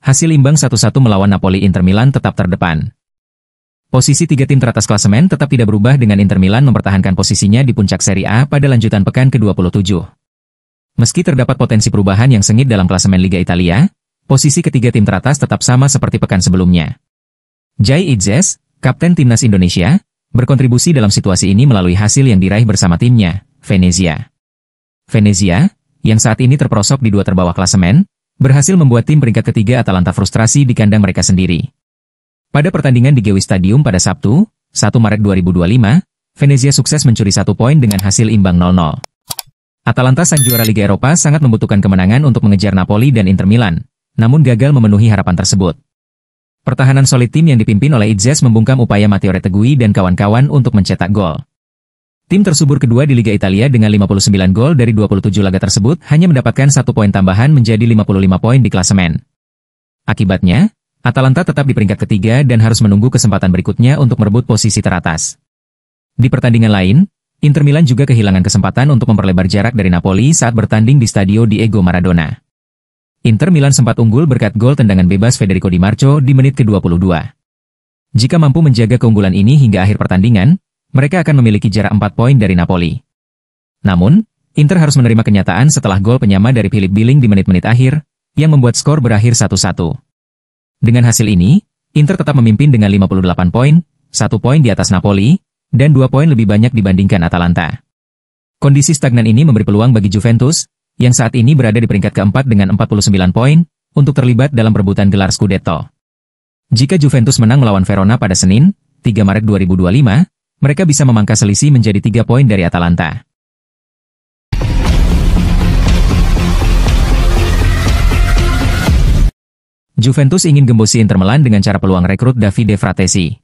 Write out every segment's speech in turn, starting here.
hasil imbang 1-1 melawan Napoli. Inter Milan tetap terdepan. Posisi 3 tim teratas klasemen tetap tidak berubah dengan Inter Milan mempertahankan posisinya di puncak Serie A pada lanjutan pekan ke-27. Meski terdapat potensi perubahan yang sengit dalam klasemen Liga Italia, posisi ketiga tim teratas tetap sama seperti pekan sebelumnya. Jai Itzes, kapten timnas Indonesia, berkontribusi dalam situasi ini melalui hasil yang diraih bersama timnya, Venezia. Venezia, yang saat ini terperosok di 2 terbawah klasemen, berhasil membuat tim peringkat ketiga Atalanta frustrasi di kandang mereka sendiri. Pada pertandingan di Gewi Stadium pada Sabtu, 1 Maret 2025, Venezia sukses mencuri 1 poin dengan hasil imbang 0-0. Atalanta sang juara Liga Eropa sangat membutuhkan kemenangan untuk mengejar Napoli dan Inter Milan, namun gagal memenuhi harapan tersebut. Pertahanan solid tim yang dipimpin oleh Itzes membungkam upaya Matteo Retegui dan kawan-kawan untuk mencetak gol. Tim tersubur kedua di Liga Italia dengan 59 gol dari 27 laga tersebut hanya mendapatkan 1 poin tambahan menjadi 55 poin di klasemen. Akibatnya, Atalanta tetap di peringkat ketiga dan harus menunggu kesempatan berikutnya untuk merebut posisi teratas. Di pertandingan lain, Inter Milan juga kehilangan kesempatan untuk memperlebar jarak dari Napoli saat bertanding di Stadio Diego Maradona. Inter Milan sempat unggul berkat gol tendangan bebas Federico Di Marco di menit ke-22. Jika mampu menjaga keunggulan ini hingga akhir pertandingan, mereka akan memiliki jarak 4 poin dari Napoli. Namun, Inter harus menerima kenyataan setelah gol penyama dari Philip Billing di menit-menit akhir, yang membuat skor berakhir 1-1. Dengan hasil ini, Inter tetap memimpin dengan 58 poin, 1 poin di atas Napoli, dan 2 poin lebih banyak dibandingkan Atalanta. Kondisi stagnan ini memberi peluang bagi Juventus, yang saat ini berada di peringkat keempat dengan 49 poin, untuk terlibat dalam perebutan gelar Scudetto. Jika Juventus menang melawan Verona pada Senin, 3 Maret 2025, mereka bisa memangkas selisih menjadi 3 poin dari Atalanta. Juventus ingin gembosi Inter Milan dengan cara peluang rekrut Davide Fratesi.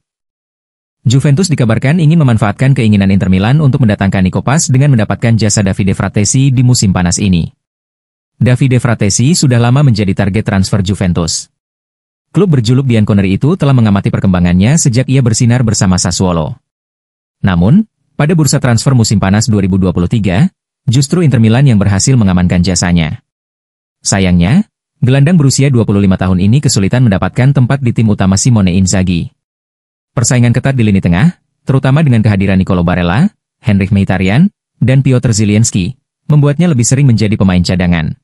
Juventus dikabarkan ingin memanfaatkan keinginan Inter Milan untuk mendatangkan Nico Paz dengan mendapatkan jasa Davide Fratesi di musim panas ini. Davide Fratesi sudah lama menjadi target transfer Juventus. Klub berjuluk Bianconeri itu telah mengamati perkembangannya sejak ia bersinar bersama Sassuolo. Namun, pada bursa transfer musim panas 2023, justru Inter Milan yang berhasil mengamankan jasanya. Sayangnya, gelandang berusia 25 tahun ini kesulitan mendapatkan tempat di tim utama Simone Inzaghi. Persaingan ketat di lini tengah, terutama dengan kehadiran Nicolo Barella, Henrikh Mkhitaryan, dan Piotr Zielinski, membuatnya lebih sering menjadi pemain cadangan.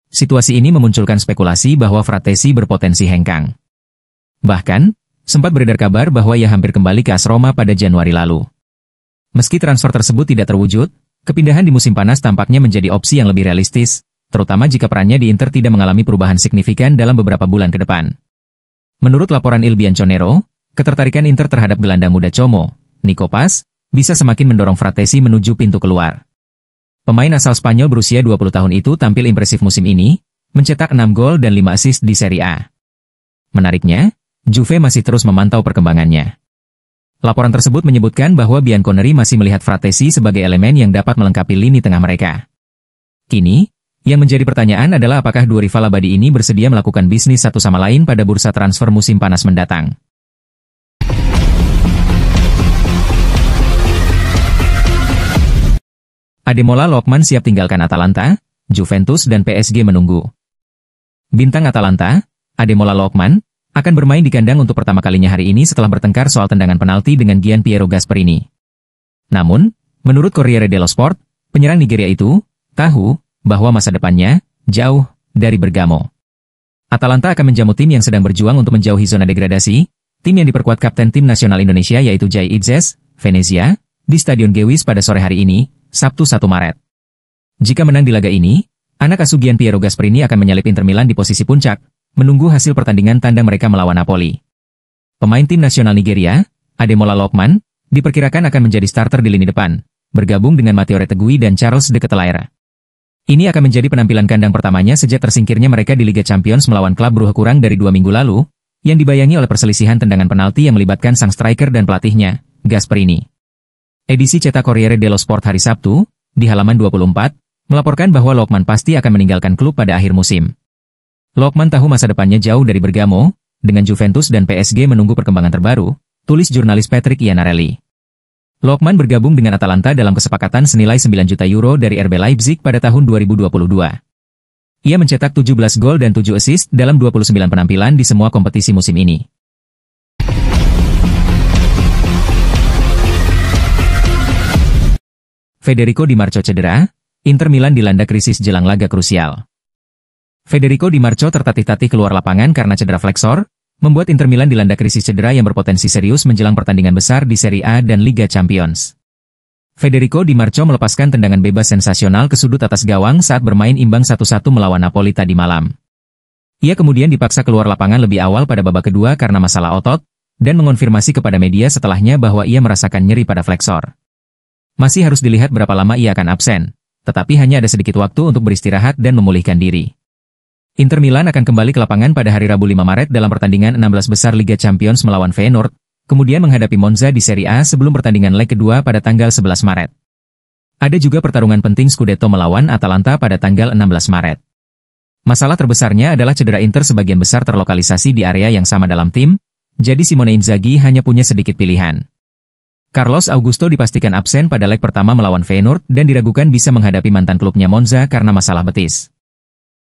Situasi ini memunculkan spekulasi bahwa Fratesi berpotensi hengkang. Bahkan, sempat beredar kabar bahwa ia hampir kembali ke AS Roma pada Januari lalu. Meski transfer tersebut tidak terwujud, kepindahan di musim panas tampaknya menjadi opsi yang lebih realistis, terutama jika perannya di Inter tidak mengalami perubahan signifikan dalam beberapa bulan ke depan. Menurut laporan Il Bianconero, ketertarikan Inter terhadap gelandang muda Como, Nico Paz, bisa semakin mendorong Fratesi menuju pintu keluar. Pemain asal Spanyol berusia 20 tahun itu tampil impresif musim ini, mencetak 6 gol dan 5 assist di Serie A. Menariknya, Juve masih terus memantau perkembangannya. Laporan tersebut menyebutkan bahwa Bianconeri masih melihat Fratesi sebagai elemen yang dapat melengkapi lini tengah mereka. Kini, yang menjadi pertanyaan adalah apakah dua rival abadi ini bersedia melakukan bisnis satu sama lain pada bursa transfer musim panas mendatang. Ademola Lookman siap tinggalkan Atalanta, Juventus dan PSG menunggu. Bintang Atalanta, Ademola Lookman, akan bermain di kandang untuk pertama kalinya hari ini setelah bertengkar soal tendangan penalti dengan Gian Piero Gasperini. Namun, menurut Corriere dello Sport, penyerang Nigeria itu tahu bahwa masa depannya jauh dari Bergamo. Atalanta akan menjamu tim yang sedang berjuang untuk menjauhi zona degradasi, tim yang diperkuat Kapten Tim Nasional Indonesia yaitu Jai Itzes, Venezia, di Stadion Gewis pada sore hari ini, Sabtu 1 Maret. Jika menang di laga ini, anak asuh Gian Piero Gasperini akan menyalip Inter Milan di posisi puncak, menunggu hasil pertandingan tandang mereka melawan Napoli. Pemain tim nasional Nigeria, Ademola Lookman, diperkirakan akan menjadi starter di lini depan, bergabung dengan Matteo Retegui dan Charles de Ketelaere. Ini akan menjadi penampilan kandang pertamanya sejak tersingkirnya mereka di Liga Champions melawan klub beruha kurang dari 2 minggu lalu, yang dibayangi oleh perselisihan tendangan penalti yang melibatkan sang striker dan pelatihnya, Gasperini. Edisi cetak Corriere dello Sport hari Sabtu, di halaman 24, melaporkan bahwa Lookman pasti akan meninggalkan klub pada akhir musim. Lookman tahu masa depannya jauh dari Bergamo, dengan Juventus dan PSG menunggu perkembangan terbaru, tulis jurnalis Patrick Iannarelli. Lookman bergabung dengan Atalanta dalam kesepakatan senilai 9 juta euro dari RB Leipzig pada tahun 2022. Ia mencetak 17 gol dan 7 assist dalam 29 penampilan di semua kompetisi musim ini. Federico Di Marco cedera, Inter Milan dilanda krisis jelang laga krusial. Federico Di Marco tertatih-tatih keluar lapangan karena cedera fleksor, membuat Inter Milan dilanda krisis cedera yang berpotensi serius menjelang pertandingan besar di Serie A dan Liga Champions. Federico Di Marco melepaskan tendangan bebas sensasional ke sudut atas gawang saat bermain imbang 1-1 melawan Napoli tadi malam. Ia kemudian dipaksa keluar lapangan lebih awal pada babak kedua karena masalah otot, dan mengonfirmasi kepada media setelahnya bahwa ia merasakan nyeri pada fleksor. Masih harus dilihat berapa lama ia akan absen, tetapi hanya ada sedikit waktu untuk beristirahat dan memulihkan diri. Inter Milan akan kembali ke lapangan pada hari Rabu 5 Maret dalam pertandingan 16 besar Liga Champions melawan Feyenoord, kemudian menghadapi Monza di Serie A sebelum pertandingan leg kedua pada tanggal 11 Maret. Ada juga pertarungan penting Scudetto melawan Atalanta pada tanggal 16 Maret. Masalah terbesarnya adalah cedera Inter sebagian besar terlokalisasi di area yang sama dalam tim, jadi Simone Inzaghi hanya punya sedikit pilihan. Carlos Augusto dipastikan absen pada leg pertama melawan Feyenoord dan diragukan bisa menghadapi mantan klubnya Monza karena masalah betis.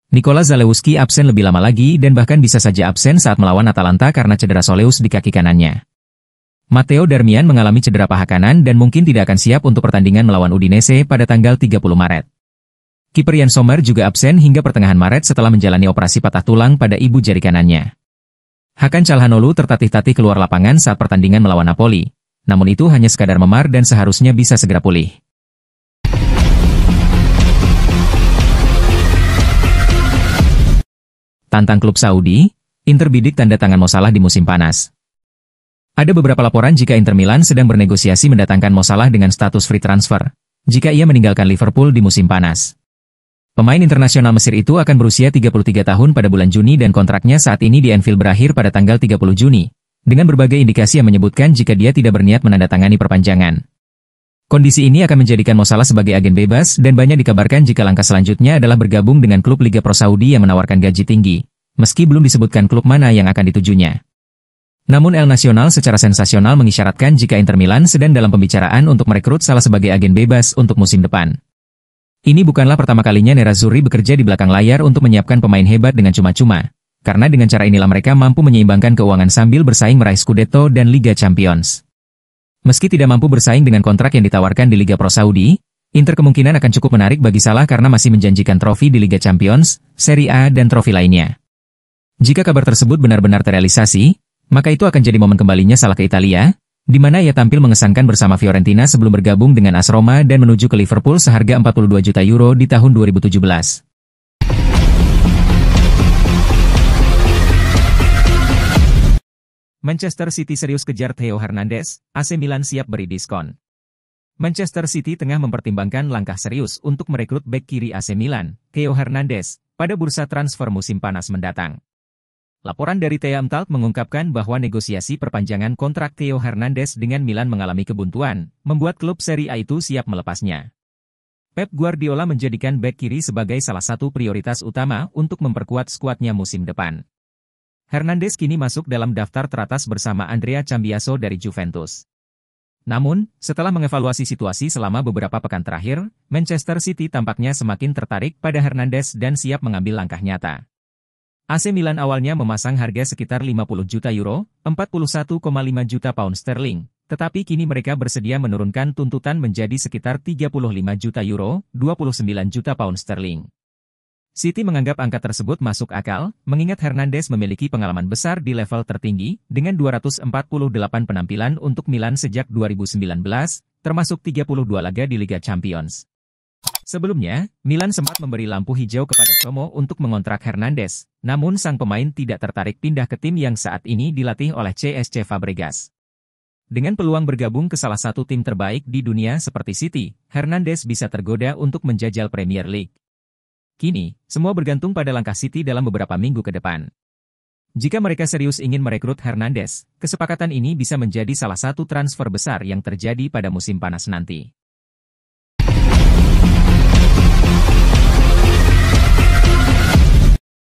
Nikola Zalewski absen lebih lama lagi dan bahkan bisa saja absen saat melawan Atalanta karena cedera soleus di kaki kanannya. Matteo Darmian mengalami cedera paha kanan dan mungkin tidak akan siap untuk pertandingan melawan Udinese pada tanggal 30 Maret. Kiper Yann Sommer juga absen hingga pertengahan Maret setelah menjalani operasi patah tulang pada ibu jari kanannya. Hakan Calhanoglu tertatih-tatih keluar lapangan saat pertandingan melawan Napoli, namun itu hanya sekadar memar dan seharusnya bisa segera pulih. Tantang klub Saudi, Inter bidik tanda tangan Mo Salah di musim panas. Ada beberapa laporan jika Inter Milan sedang bernegosiasi mendatangkan Mo Salah dengan status free transfer, jika ia meninggalkan Liverpool di musim panas. Pemain internasional Mesir itu akan berusia 33 tahun pada bulan Juni dan kontraknya saat ini di Anfield berakhir pada tanggal 30 Juni, dengan berbagai indikasi yang menyebutkan jika dia tidak berniat menandatangani perpanjangan. Kondisi ini akan menjadikan Mo Salah sebagai agen bebas dan banyak dikabarkan jika langkah selanjutnya adalah bergabung dengan klub Liga Pro Saudi yang menawarkan gaji tinggi, meski belum disebutkan klub mana yang akan ditujunya. Namun El Nacional secara sensasional mengisyaratkan jika Inter Milan sedang dalam pembicaraan untuk merekrut Salah sebagai agen bebas untuk musim depan. Ini bukanlah pertama kalinya Nerazzurri bekerja di belakang layar untuk menyiapkan pemain hebat dengan cuma-cuma, karena dengan cara inilah mereka mampu menyeimbangkan keuangan sambil bersaing meraih Scudetto dan Liga Champions. Meski tidak mampu bersaing dengan kontrak yang ditawarkan di Liga Pro Saudi, Inter kemungkinan akan cukup menarik bagi Salah karena masih menjanjikan trofi di Liga Champions, Serie A dan trofi lainnya. Jika kabar tersebut benar-benar terrealisasi, maka itu akan jadi momen kembalinya Salah ke Italia, di mana ia tampil mengesankan bersama Fiorentina sebelum bergabung dengan AS Roma dan menuju ke Liverpool seharga 42 juta euro di tahun 2017. Manchester City serius kejar Theo Hernandez, AC Milan siap beri diskon. Manchester City tengah mempertimbangkan langkah serius untuk merekrut bek kiri AC Milan, Theo Hernandez, pada bursa transfer musim panas mendatang. Laporan dari Tea Mtalk mengungkapkan bahwa negosiasi perpanjangan kontrak Theo Hernandez dengan Milan mengalami kebuntuan, membuat klub Serie A itu siap melepasnya. Pep Guardiola menjadikan bek kiri sebagai salah satu prioritas utama untuk memperkuat skuadnya musim depan. Hernandez kini masuk dalam daftar teratas bersama Andrea Cambiaso dari Juventus. Namun, setelah mengevaluasi situasi selama beberapa pekan terakhir, Manchester City tampaknya semakin tertarik pada Hernandez dan siap mengambil langkah nyata. AC Milan awalnya memasang harga sekitar 50 juta euro, 41,5 juta pound sterling, tetapi kini mereka bersedia menurunkan tuntutan menjadi sekitar 35 juta euro, 29 juta pound sterling. City menganggap angka tersebut masuk akal, mengingat Hernandez memiliki pengalaman besar di level tertinggi, dengan 248 penampilan untuk Milan sejak 2019, termasuk 32 laga di Liga Champions. Sebelumnya, Milan sempat memberi lampu hijau kepada Como untuk mengontrak Hernandez, namun sang pemain tidak tertarik pindah ke tim yang saat ini dilatih oleh CSC Fabregas. Dengan peluang bergabung ke salah satu tim terbaik di dunia seperti City, Hernandez bisa tergoda untuk menjajal Premier League. Kini, semua bergantung pada langkah City dalam beberapa minggu ke depan. Jika mereka serius ingin merekrut Hernandez, kesepakatan ini bisa menjadi salah satu transfer besar yang terjadi pada musim panas nanti.